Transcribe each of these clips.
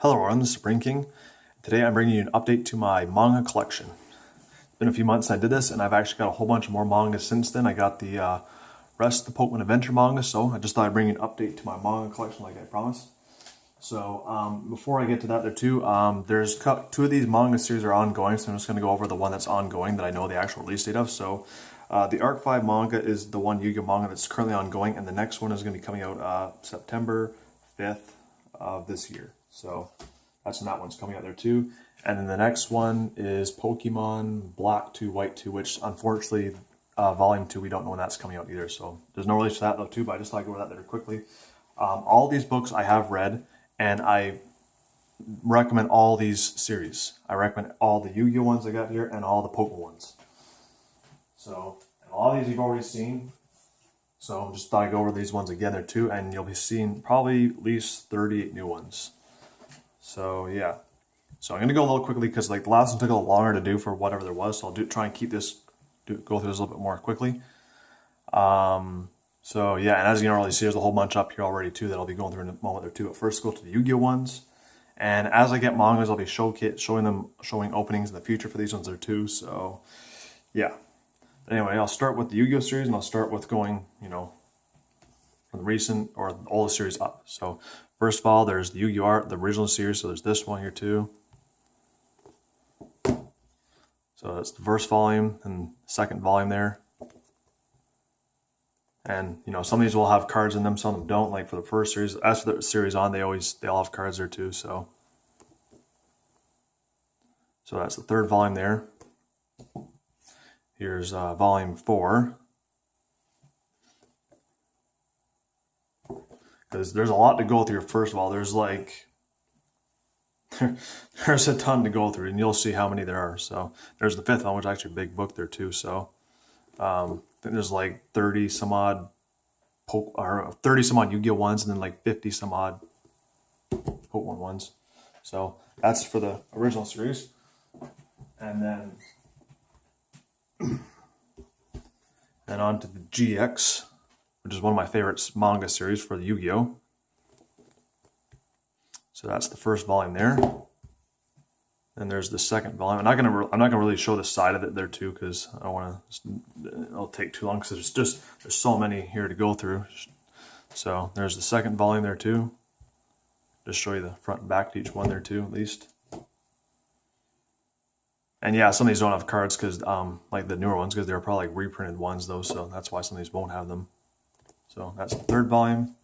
Hello everyone, this is Spring King. Today I'm bringing you an update to my manga collection. It's been a few months since I did this, and I've actually got a whole bunch more manga since then. I got the rest of the Pokemon Adventure manga, so I just thought I'd bring you an update to my manga collection like I promised. So before I get to that there too, there's two of these manga series are ongoing, so I'm just going to go over the one that's ongoing that I know the actual release date of. So the Arc 5 manga is the one Yu-Gi-Oh manga that's currently ongoing, and the next one is going to be coming out September 5th of this year. So that's when that one's coming out there too. And then the next one is Pokemon Black 2, White 2, which unfortunately Volume 2, we don't know when that's coming out either. So there's no release for that though too, but I just thought I'd go over that there quickly. All these books I have read, and I recommend all these series. I recommend all the Yu-Gi-Oh ones I got here and all the Pokemon ones. So, and all these you've already seen. So just thought I'd go over these ones again there too, and you'll be seeing probably at least 38 new ones. So yeah, so I'm gonna go a little quickly because like the last one took a little longer to do for whatever there was. So I'll try and keep this, go through this a little bit more quickly. So yeah, and as you can already see, there's a whole bunch up here already too that I'll be going through in a moment or two. But first, go to the Yu-Gi-Oh ones, and as I get mangas, I'll be showing openings in the future for these ones there too. So yeah. But anyway, I'll start with the Yu-Gi-Oh series, and I'll start with going, from the recent or the oldest series up. So first of all, there's the Yu-Gi-Oh art, the original series. So there's this one here too. So that's the first volume and second volume there. And some of these will have cards in them, some of them don't. Like for the first series, as for the series on, they all have cards there too. So that's the third volume there. Here's volume 4. Because there's a lot to go through. First of all, there's there's a ton to go through, and you'll see how many there are. So there's the fifth one, which is actually a big book there too. So I think there's like 30 some odd 30 some odd Yu-Gi-Oh ones, and then like 50 some odd Pokemon ones. So that's for the original series. And then on to the GX, which is one of my favorite manga series for the Yu-Gi-Oh. So that's the first volume there. And there's the second volume. I'm not gonna really show the side of it there too, because I don't want to. It'll take too long because there's so many here to go through. So there's the second volume there too. Just show you the front and back to each one there too, at least. And yeah, some of these don't have cards because, like the newer ones, because they're probably like reprinted ones though. So that's why some of these won't have them. So that's the third volume.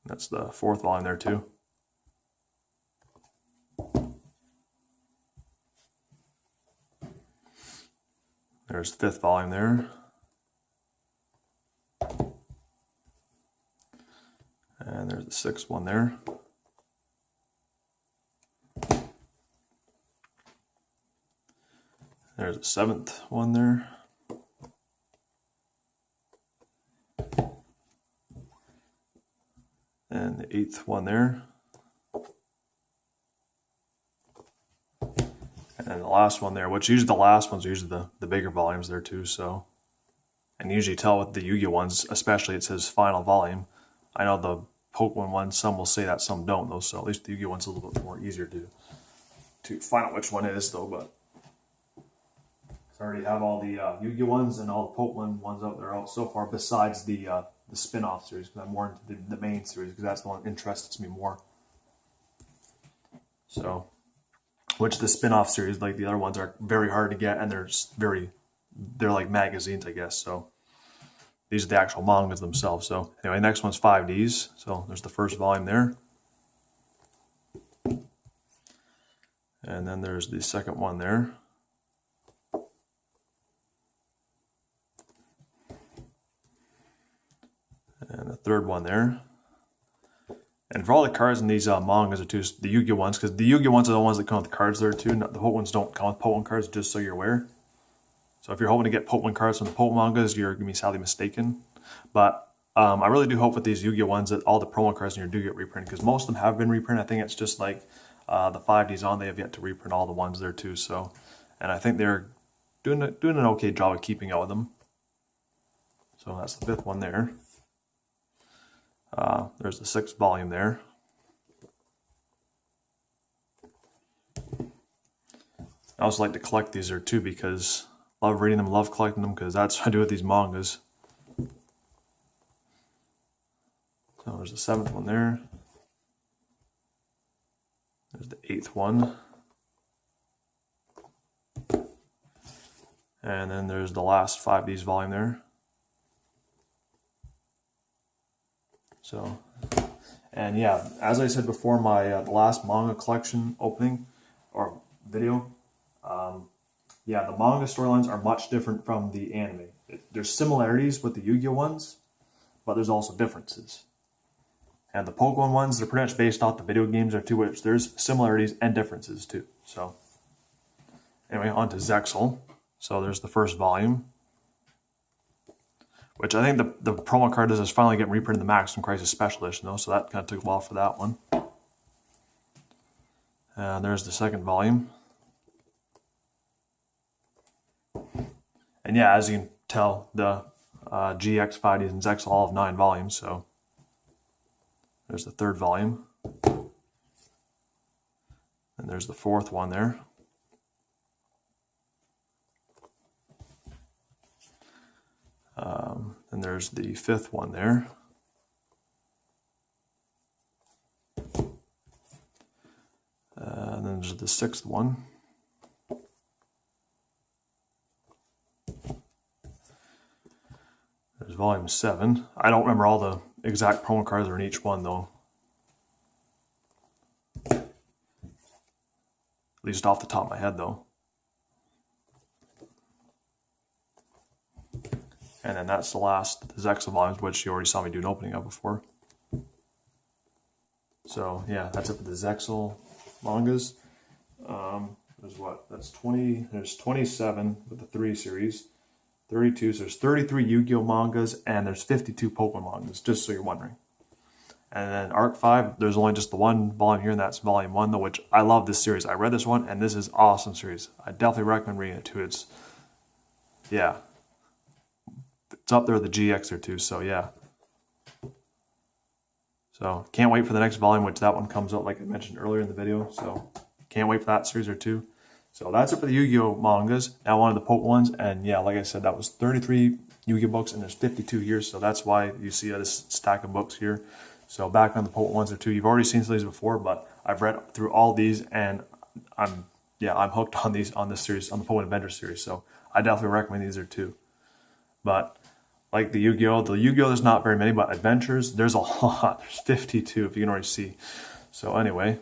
That's the fourth volume there too. There's the fifth volume there. And there's the sixth one there. There's the seventh one there. And the eighth one there. And then the last one there, which usually the last ones are usually the bigger volumes there too. So, and you usually tell with the Yu-Gi-Oh ones, especially it says final volume. I know the Pokemon ones, some will say that, some don't though. So at least the Yu-Gi-Oh one's a little bit more easier to find out which one it is though. But I already have all the Yu-Gi-Oh ones and all the Pokemon ones out there so far, besides the spin-off series, because I'm more into the main series, because that's the one that interests me more. So, which the spin-off series, like the other ones, are very hard to get, and they're like magazines, I guess. So these are the actual mangas themselves. So anyway, next one's 5Ds. So there's the first volume there. And then there's the second one there. And the third one there. And for all the cards in these mangas are too, the Yu-Gi-Oh ones, because the Yu-Gi-Oh ones are the ones that come with the cards there too. The Pokemon ones don't come with Pokemon cards, just so you're aware. So if you're hoping to get Pokemon cards from the Pokemon mangas, you're going to be sadly mistaken. But I really do hope with these Yu-Gi-Oh ones that all the promo cards in here do get reprinted, because most of them have been reprinted. I think it's just like the 5Ds on, they have yet to reprint all the ones there too. So, and I think they're doing an okay job of keeping up with them. So that's the fifth one there. There's the sixth volume there. I also like to collect these there too because I love reading them, love collecting them because that's what I do with these mangas. So there's the 7th one there. There's the 8th one. And then there's the last 5Ds volume there. So, and yeah, as I said before, my the last manga collection opening or video, yeah, the manga storylines are much different from the anime. There's similarities with the Yu-Gi-Oh ones, but there's also differences. And the Pokemon ones, they're pretty much based off the video games or too, which there's similarities and differences too. So, anyway, on to Zexal. So there's the first volume, which I think the promo card is finally getting reprinted in the Maximum Crisis Special Edition though, so that kind of took a while for that one. And there's the 2nd volume. And yeah, as you can tell, the GX, 5Ds, and Zexal all have 9 volumes, so there's the 3rd volume. And there's the 4th one there. And there's the 5th one there. And then there's the 6th one. There's volume 7. I don't remember all the exact promo cards that are in each one though. At least off the top of my head though. And then that's the last, the Zexal volumes, which you already saw me do an opening of before. So yeah, that's it for the Zexal mangas. There's what? That's 20. There's 27 with the 3 series. 32. So there's 33 Yu-Gi-Oh mangas, and there's 52 Pokemon mangas. Just so you're wondering. And then Arc 5, there's only just the 1 volume here, and that's Volume 1, though, which I love this series. I read this one, and this is awesome series. I definitely recommend reading it too. It's, yeah. It's up there with the GX there too, so yeah. So can't wait for the next volume, which that one comes out like I mentioned earlier in the video. So can't wait for that series or two. So that's it for the Yu-Gi-Oh mangas. Now on to the Poke ones, and yeah, like I said, that was 33 Yu-Gi-Oh books, and there's 52 here, so that's why you see this stack of books here. So back on the Poke ones or two, you've already seen some of these before, but I've read through all these, and I'm hooked on these on this series, on the Poke Adventure series. So I definitely recommend these are too. But like the Yu-Gi-Oh, there's not very many, but Adventures, there's a lot. There's 52 if you can already see. So anyway,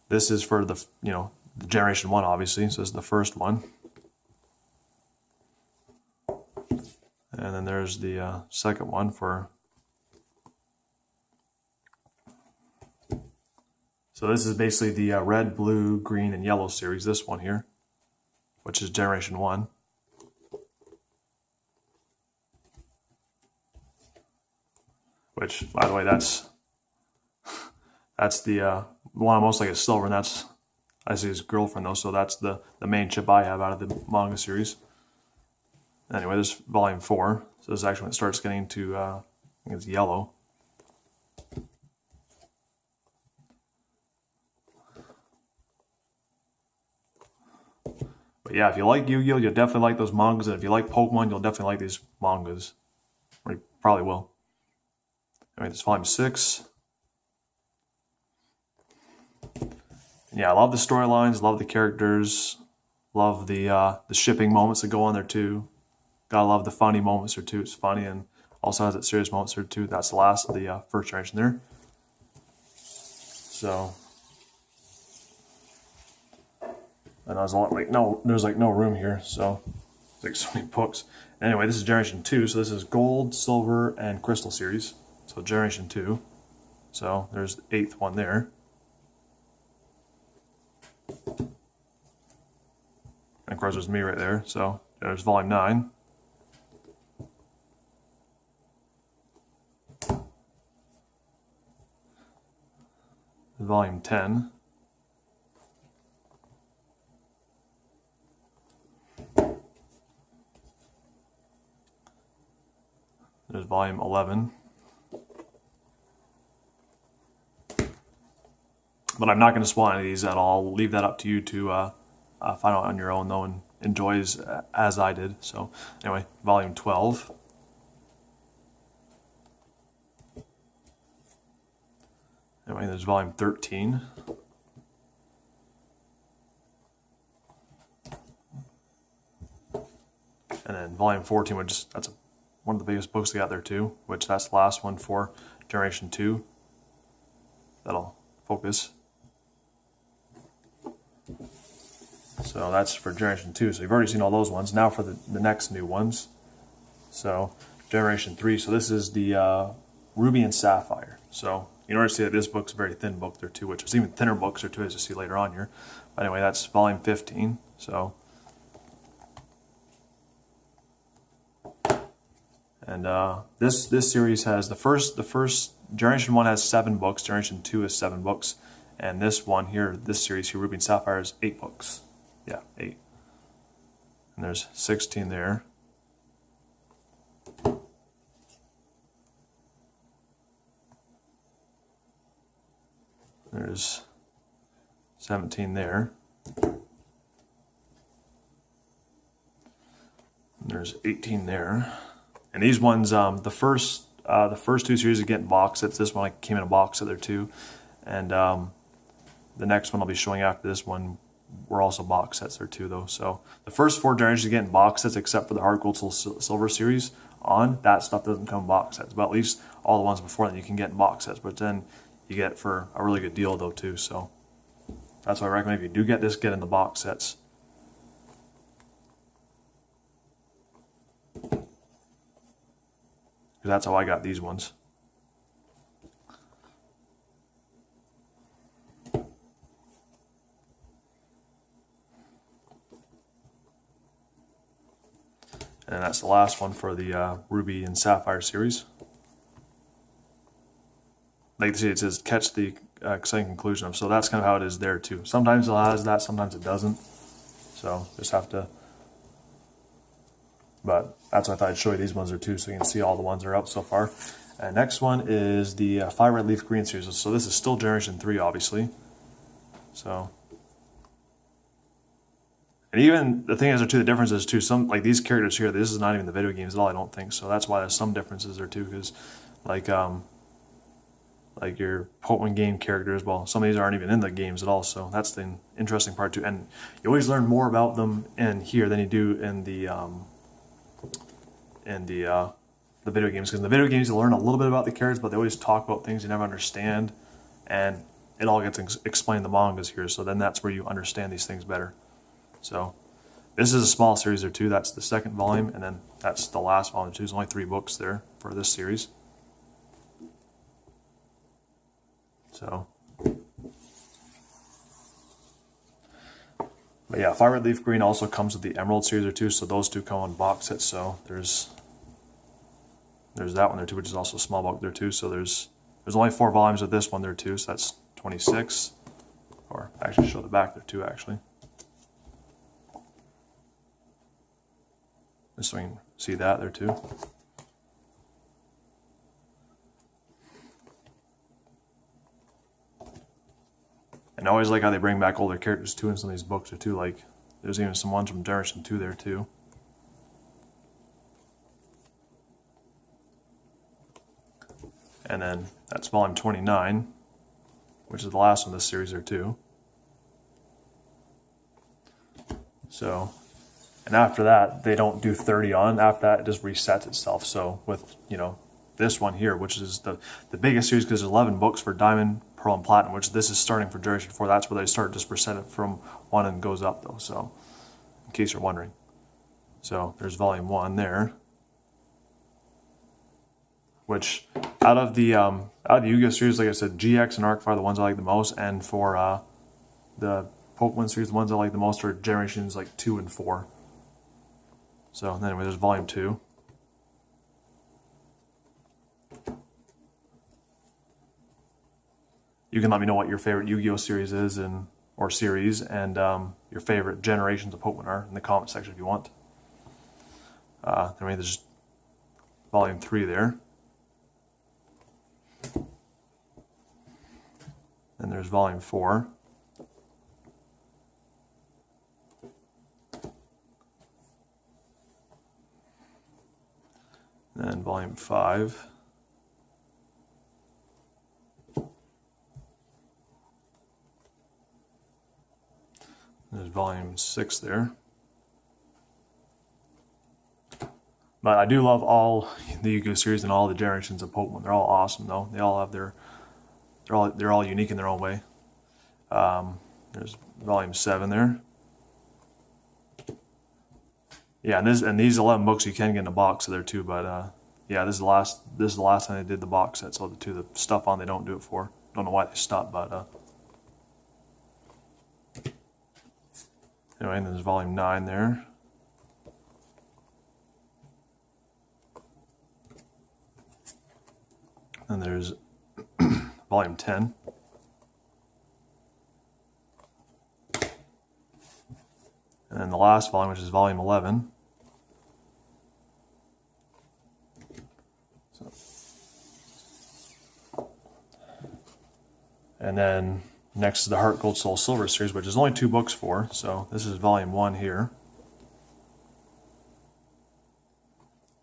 this is for the, the Generation 1, obviously. So this is the first one. And then there's the second one for... So this is basically the red, blue, green, and yellow series, this one here, which is Generation 1. Which, by the way, that's the one almost like a silver, and that's, I see his girlfriend though, so that's the main chip I have out of the manga series. Anyway, this is volume 4, so this is actually when it starts getting to, I think it's yellow. But yeah, if you like Yu-Gi-Oh, you'll definitely like those mangas, and if you like Pokemon, you'll definitely like these mangas. Or you probably will. Anyway, this is volume 6. Yeah, I love the storylines, love the characters, love the shipping moments that go on there too. Gotta love the funny moments there too. It's funny and also has that serious moments there too. That's the last of the first generation there. So, and I was like, no, there's like no room here. So, it's like so many books. Anyway, this is Generation 2. So this is Gold, Silver, and Crystal series. So Generation 2. So there's the 8th one there. And of course there's me right there. So there's Volume 9. Volume 10. There's Volume 11. But I'm not going to spoil any of these at all. We'll leave that up to you to find out on your own though and enjoys as I did. So anyway, volume 12. Anyway, there's volume 13. And then volume 14, which that's one of the biggest books they got there too, which that's the last one for Generation 2. That'll focus. So that's for Generation 2. So you've already seen all those ones. Now for the next new ones. So Generation 3. So this is the Ruby and Sapphire. So you notice that this book's a very thin book there too, which is even thinner books there too, as you see later on here. But anyway, that's volume 15. So, and this series has the first Generation 1 has 7 books, Generation 2 has 7 books, and this one here, this series here, Ruby and Sapphire, is 8 books. Yeah, 8. And there's 16 there. There's 17 there. And there's 18 there. And these ones, the first 2 series are getting box sets. This one came in a box set there too. And the next one I'll be showing after this one were also box sets there too though. So the first 4 generations are getting box sets except for the Hard Gold Silver series on. That stuff doesn't come in box sets. But at least all the ones before that you can get in box sets. But then you get it for a really good deal though too. So that's why I recommend if you do get this, get in the box sets. Because that's how I got these ones. And that's the last one for the Ruby and Sapphire series. Like you see, it says catch the exciting conclusion of. So that's kind of how it is there too. Sometimes it has that, sometimes it doesn't. So just have to. But that's why I thought I'd show you these ones are too, so you can see all the ones that are out so far. And next one is the Fire Red Leaf Green series. So this is still Generation 3, obviously. So. And even the thing is, there too, the difference is too, some like these characters here, this is not even the video games at all, I don't think. So that's why there's some differences there too, because like your Pokemon game characters, well, some of these aren't even in the games at all. So that's the interesting part too. And you always learn more about them in here than you do in the video games. Because in the video games you learn a little bit about the characters, but they always talk about things you never understand, and it all gets explained in the mangas here. So then that's where you understand these things better. So this is a small series there too. That's the second volume, and then that's the last volume too. There's only 3 books there for this series. So, but yeah, Fire Red Leaf Green also comes with the Emerald series there too. So those 2 come on box sets. So there's that one there too, which is also a small book there too. So there's only 4 volumes of this one there too. So that's 26. Or actually show the back there too, actually. Just so you can see that there too. And I always like how they bring back older characters too in some of these books too. Like there's even some ones from Generation 2 there too. And then that's volume 29, which is the last one of this series there too. So. And after that, they don't do 30 on. After that, it just resets itself. So with, this one here, which is the biggest series, because there's 11 books for Diamond, Pearl, and Platinum, which this is starting for Generation 4. That's where they start, just reset it from 1 and goes up, though. So, in case you're wondering. So, there's volume 1 there. Which, out of the Yu-Gi-Oh! Series, like I said, GX and Arc are the ones I like the most. And for the Pokemon series, the ones I like the most are Generations like 2 and 4. So anyway, there's volume 2. You can let me know what your favorite Yu-Gi-Oh! Series is or series, and your favorite generations of Pokemon are in the comment section if you want. Anyway, there's volume 3 there. Then there's volume 4. volume 5. There's volume 6 there. But I do love all the Yu-Gi-Oh series and all the generations of Pokemon. They're all awesome though. They all have their, they're all unique in their own way. There's volume 7 there. Yeah, and these 11 books you can get in a box there too. But yeah, this is the last time they did the box set. So the stuff on they don't do it for. Don't know why they stopped, but anyway, and there's volume 9 there. And there's volume 10. And then the last volume, which is volume 11. And then next is the Heart Gold Soul Silver series, which is only 2 books for. So this is volume 1 here.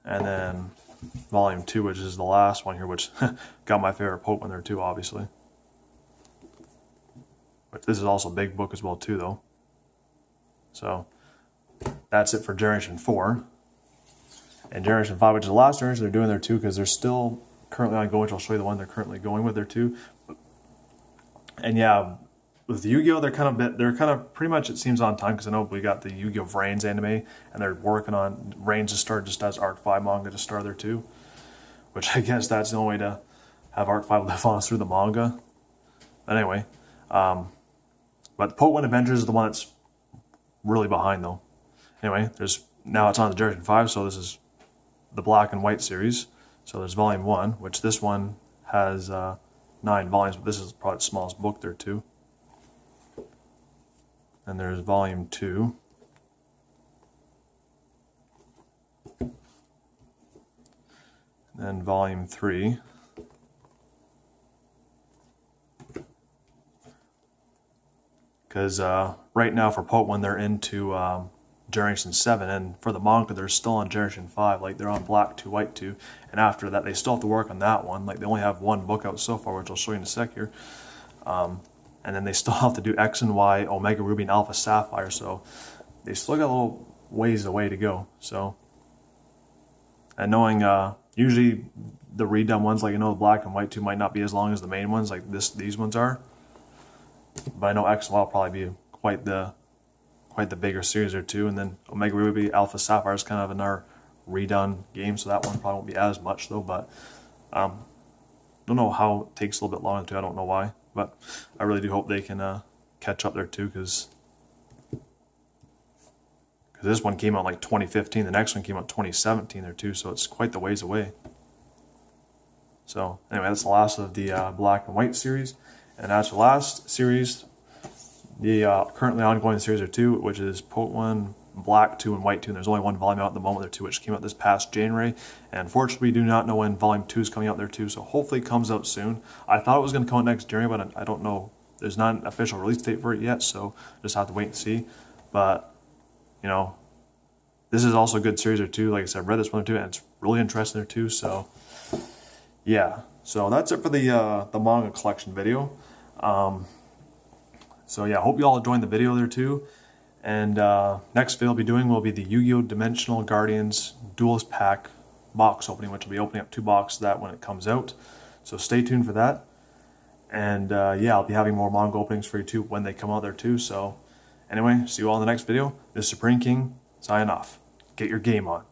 And then volume 2, which is the last one here, which got my favorite Pokemon there too, obviously. But this is also a big book as well too, though. So that's it for Generation 4. And Generation 5, which is the last generation they're doing there too, because they're still currently ongoing, which I'll show you the one they're currently going with there too. And yeah, with Yu-Gi-Oh, they're kind of pretty much, it seems, on time, because I know we got the Yu-Gi-Oh! Vrains anime, and they're working on Vrains to start just as Arc 5 manga to start there too. Which I guess that's the only way to have Arc 5 live on through the manga. But anyway, but Pokemon Adventures is the one that's really behind though. Anyway, now it's on the Generation 5, so this is the Black and White series. So there's volume 1, which this one has 9 volumes, but this is probably the smallest book there too. And there's volume 2. And then volume 3. Because right now for Pokemon they're into Generation 7, and for the manga they're still on Generation 5, like they're on Black 2, White 2, and after that they still have to work on that one. Like they only have 1 book out so far, which I'll show you in a sec here. And then they still have to do X and Y, Omega Ruby, and Alpha Sapphire, so they still got a little ways away to go. So, and knowing usually the redone ones, like the Black and White 2 might not be as long as the main ones, like these ones are. But I know X and Y will probably be quite the bigger series or two, and then Omega Ruby, Alpha Sapphire is kind of another redone game, so that one probably won't be as much though. But don't know how it takes a little bit longer too. I don't know why, but I really do hope they can catch up there too, because this one came out like 2015, the next one came out 2017 there too, so it's quite the ways away. So anyway, that's the last of the Black and White series, and as for the last series, the currently ongoing series are 2, which is Pokemon Black 2 and White 2, and there's only 1 volume out at the moment there too, which came out this past January, and unfortunately we do not know when volume 2 is coming out there too, so hopefully it comes out soon. I thought it was going to come out next January, but I don't know, there's not an official release date for it yet, so just have to wait and see. But this is also a good series there too. Like I said, I read this one too, and it's really interesting there too, so yeah. So that's it for the manga collection video. So yeah, I hope you all enjoyed the video there too. And next video I'll be doing will be the Yu-Gi-Oh! Dimensional Guardians Duelist Pack box opening, which will be opening up 2 boxes of that when it comes out. So stay tuned for that. And yeah, I'll be having more manga openings for you too when they come out there too. So anyway, see you all in the next video. This is Supreme King, signing off. Get your game on.